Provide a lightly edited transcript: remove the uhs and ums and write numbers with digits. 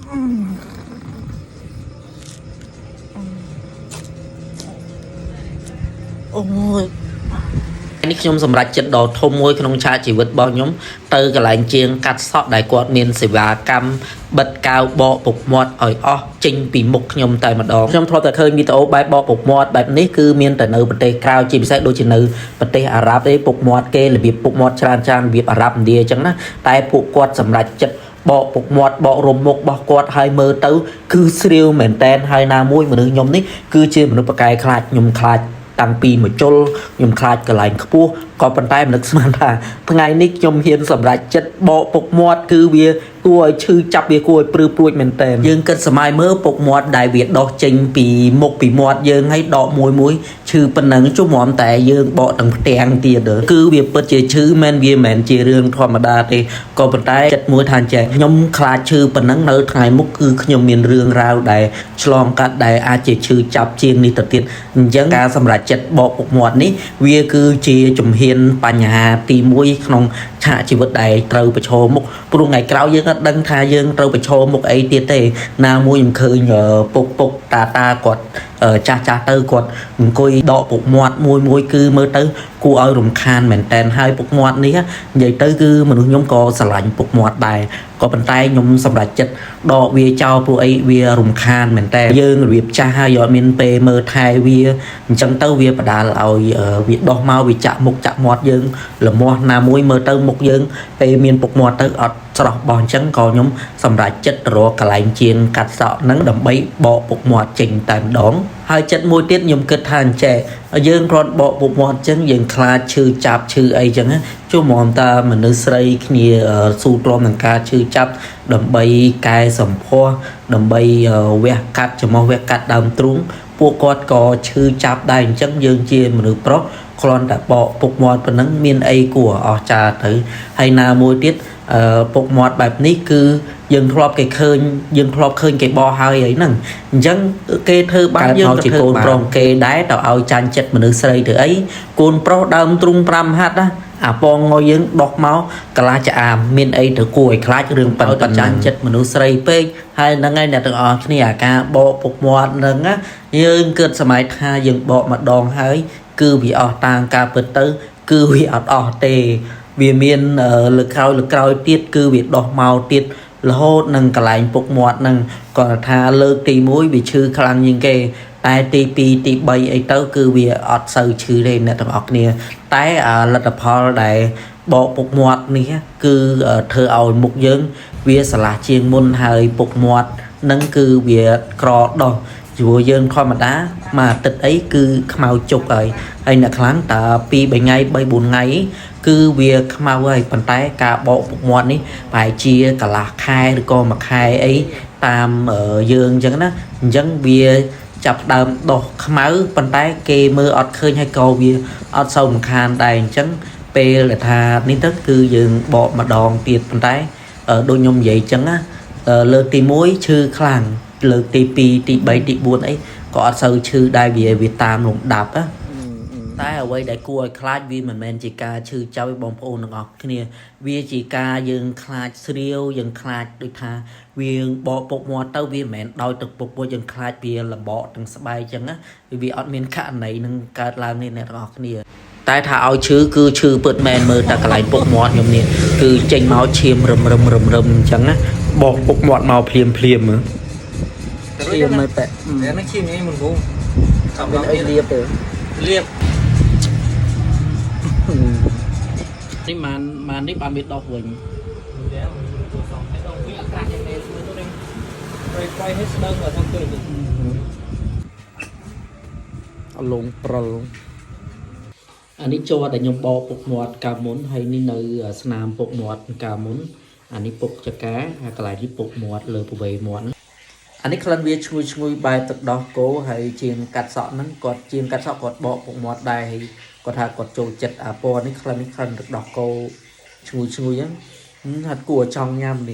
ôiនេះខ្ញុំសម្រាប់ចិត្តដ៏ធំមួយក្នុងឆាកជីវិតរបស់ខ្ញុំទៅកន្លែងជាងកាត់សក់ដែលគាត់មានសេវាកម្មបិទកៅបកពុកមាត់ឲ្យអស់ចេញពីមុខខ្ញុំតែម្ដងខ្ញុំធ្លាប់តែឃើញវីដេអូបែបបកពុកមាត់បែបនេះគឺមានតែនៅប្រទេសក្រៅជាពិសេសដូចជានៅប្រទេសអារ៉ាប់ទេពុកមាត់គេរបៀបពុកមាត់ច្រើនរបៀបអារ៉ាប់ឥណ្ឌាអញ្ចឹងណាតែពួកគាត់សម្រាប់ចិត្តបកពុកមាត់បករំមុខរបស់គាត់ឲ្យមើលទៅគឺស្រាវមែនតែនហើយណាមួយមនុស្សខ្ញុំនេះគឺជាមនុស្សប្រកែកខ្លាចខ្ញុំខ្លាចតាំងពីមកជុលខ្ញុំខ្លាចកន្លែងខ្ពស់ក៏ប៉ុន្តែមិននឹកស្មានថាថ្ងៃនេះខ្ញុំហ៊ានសម្រេចចិត្តបកពុកមាត់គឺវាគួរឲ្យឈឺចាប់វាគួរឲ្យព្រឺព្រួចមែនតើយើងគិតសម័យមើលពុកមាត់ដែលវាដោះចេញពីមុខពីមាត់យើងឲ្យដកមួយឈឺប៉ុណ្ណឹងជុំហ្មងតែយើងបកទាំងផ្ទាំងទៀតគឺវាពិតជាឈឺមែនវាមិនមែនជារឿងធម្មតាទេក៏ប៉ុន្តែចិត្តមួយថាចេះខ្ញុំខ្លាចឈឺប៉ុណ្ណឹងនៅថ្ងៃមុខគឺខ្ញុំមានរឿងរ៉ាវដែលឆ្លងកាត់ដែលអាចជាឈឺចាប់ជាងនេះទៅទៀតអញ្ចឹងការសម្រេចចិត្តបកពុកមាត់នេះវាគឺជាជំហានបញ្ហាទី1ក្នុងឆាកជីវិតដែលត្រូវប្រឈមមុខព្រោះថ្ងៃក្រោយយើងអត់ដឹងថាយើងត្រូវប្រឈមមុខអីទៀតទេណាមួយខ្ញុំឃើញពុកតាគាត់ចាស់ទៅគាត់អង្គុយដកពុកមាត់មួយគឺមើលទៅគួរឲ្យរំខានមែនតែនហើយពុកមាត់នេះនិយាយទៅគឺមនុស្សខ្ញុំក៏ស្រឡាញ់ពុកមាត់ដែរក៏ប៉ុន្តែខ្ញុំសម្រេចចិត្តដកវាចោលព្រោះអីវារំខានមែនតែយើងរបៀបចាស់ហើយអត់មានពេលមើលថែវាអញ្ចឹងទៅវាបដាលឲ្យវាដោះមកវាចាក់មុខចាក់មាត់យើងលមាស់ណាមួយមើលទៅមុខយើងពេលមានពុកមាត់ទៅអត់ស្រស់បោះអញ្ចឹងក៏ខ្ញុំសម្រេចចិត្តរកកន្លែងជាងកាត់សក់ហ្នឹងដើម្បីបកពុកមាត់ចេញតែម្ដងហើយចិត្តមួយទៀតខ្ញុំគិតថាអញ្ចេះយើងគ្រាន់បកពុកមាត់អញ្ចឹងយើងខ្លាចឈឺចាប់ឈឺអីអញ្ចឹងជុំហ្មងតាមនុស្សស្រីគ្នាស៊ូទ្រាំនឹងការឈឺចាប់ដើម្បីកែសម្ផស្សដើម្បីវះកាត់ច្រមុះវះកាត់ដើមទ្រូងពួកគាត់ក៏ឈឺចាប់ដែរអញ្ចឹងយើងជាមនុស្សប្រុសគ្រាន់តែបកពុកមាត់ប៉ុណ្ណឹងមានអីគួរអស្ចារ្យទៅហើយណាមួយទៀតពុកមាត់បែបនេះគឺយើងធ្លាប់ឃើញគេបោះហើយអីហ្នឹងអញ្ចឹងគេធ្វើបានយើងក៏ធ្វើកូនប្រុសគេដែរទៅឲ្យចាញ់ចិត្តមនុស្សស្រីទៅអីកូនប្រុសដើមទ្រូង5ហាត់ណាអាពងឲ្យយើងដោះមកកលាចអាមមានអីទៅគួរឲ្យខ្លាចរឿងប៉ុណ្ណឹងចាញ់ចិត្តមនុស្សស្រីពេកហើយហ្នឹងហើយអ្នកទាំងអស់គ្នាអាការបកពុកមាត់ហ្នឹងណាយើងគិតសម័យថាយើងបកម្ដងហើយគឺវាអស់តាងការពិតទៅគឺវាអត់អស់ទេវាមានលើក្រោយទៀតគឺវាដោះមកទៀតរហូតនឹងកន្លែងពុកមាត់ហ្នឹងគាត់ថាលើកទី1វាឈឺខ្លាំងជាងគេតែទី2ទី3អីទៅគឺវាអត់សូវឈឺទេអ្នកទាំងអស់គ្នាតែលទ្ធផលដែលបកពុកមាត់នេះគឺធ្វើឲ្យមុខយើងវាស្រឡះជាងមុនហើយពុកមាត់ហ្នឹងគឺវាក្រដោះព្រោះយើងធម្មតាមួយអាទិត្យអីគឺខ្មៅជុកហើយអ្នកខ្លាំងតើ2 3ថ្ងៃ3 4ថ្ងៃគឺវាខ្មៅហើយប៉ុន្តែការបកពុកមាត់នេះប្រហែលជាកន្លះខែឬក៏មួយខែអីតាមយើងអញ្ចឹងណាអញ្ចឹងវាចាប់ដើមដោះខ្មៅប៉ុន្តែគេមើលអត់ឃើញហើយក៏វាអត់សូវរំខានដែរអញ្ចឹងពេលដែលថានេះទៅគឺយើងបកម្ដងទៀតប៉ុន្តែដូចខ្ញុំនិយាយអញ្ចឹងណាលើកទី1ឈឺខ្លាំងលើកទី2ទី3ទី4អីក៏អត់សូវឈឺដែរវាតាមលំដាប់ណាតែអ្វីដែលគួរឲ្យខ្លាចវាមិនមែនជាការឈឺចាប់ឯបងប្អូនទាំងអស់គ្នាវាជាការយើងខ្លាចស្រាវយើងខ្លាចដូចថាវាបកពុកមាត់ទៅវាមិនមែនដោយទឹកពុកមួយយើងខ្លាចវាលបកទាំងស្បែកអញ្ចឹងណាវាអត់មានករណីនឹងកើតឡើងនេះអ្នកទាំងអស់គ្នាតែថាឲ្យឈឺគឺឈឺពិតមែនមើលតែកន្លែងពុកមាត់ខ្ញុំនេះគឺចេញមកឈាមរឹមអញ្ចឹងណាបកពុកមាត់មកភ្លាមមើលឈាមមិនបែកនេះឈាមនេះមិនគូអត់មានអីលាបទេលាបនេះម៉ាននេះបានវាដោះវិញអលងប្រុលអានេះចូលតែខ្ញុំបកពុកមាត់កាលមុនហើយនេះនៅស្នាមពុកមាត់កាលមុនអានេះពុកចកាហើយកន្លែងនេះពុកមាត់លើពវែមាត់អានេះក្លិនវាឈ្ងុយបែបទឹកដោះគោហើយជាងកាត់សក់ហ្នឹងគាត់បកពុកមាត់ដែរហើយគាត់ថាគាត់ចូលចិត្តអាពណ៌នេះក្លិនទឹកដោះគោឈ្ងុយហ្នឹងហាត់គួរចង់ញ៉ាំនេះ